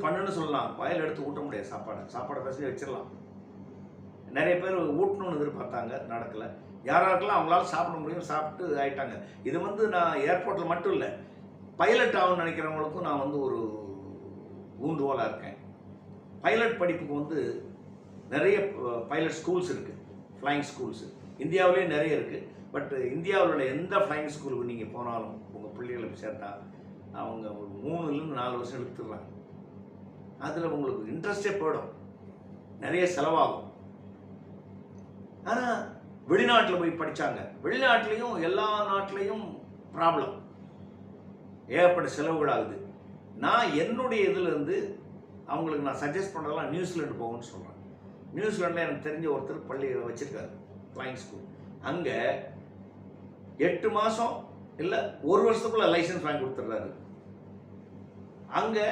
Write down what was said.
பண்ணுன்னு சொல்லலாம். வாயில் எடுத்து ஊட்ட முடியாது சாப்பாடை பேசி வச்சிடலாம். நிறைய பேர் ஊட்டணும்னு எதிர்பார்த்தாங்க, நடக்கலை. யாராருக்கெல்லாம் அவங்களால சாப்பிட முடியும், சாப்பிட்டு ஆயிட்டாங்க. இது நான் ஏர்போர்ட்டில் மட்டும் இல்லை, பைலட் ஆகணும்னு நினைக்கிறவங்களுக்கும் நான் ஒரு ஊன்றுகோலாக இருக்கேன். பைலட் படிப்புக்கு நிறைய பைலட் ஸ்கூல்ஸ் இருக்குது, ஃப்ளைங் ஸ்கூல்ஸு இந்தியாவிலேயே நிறைய இருக்குது. பட் இந்தியாவில் உள்ள எந்த ஃப்ளைங் ஸ்கூலுக்கு நீங்கள் போனாலும் உங்கள் பிள்ளைகளை சேர்த்தா அவங்க ஒரு 3லேருந்து 4 வருஷம் எடுத்துடுறாங்க. அதில் உங்களுக்கு இன்ட்ரெஸ்டே போயிடும், நிறைய செலவாகும். ஆனால் வெளிநாட்டில் போய் படித்தாங்க, வெளிநாட்டிலையும் எல்லா நாட்டிலையும் ப்ராப்ளம், ஏகப்பட்ட செலவுகள் ஆகுது. நான் என்னுடைய இதிலேருந்து அவங்களுக்கு நான் சஜஸ்ட் பண்ணுறதெல்லாம் நியூசிலாண்டு போகணும்னு சொல்கிறேன். நியூசிலாண்டில் எனக்கு தெரிஞ்ச ஒருத்தர் பள்ளி வச்சுருக்காரு, ஃப்ளைங் ஸ்கூல். அங்கே 8 மாதம் இல்லை 1 வருஷத்துக்குள்ளே லைசன்ஸ் வாங்கி கொடுத்துட்றாரு. அங்கே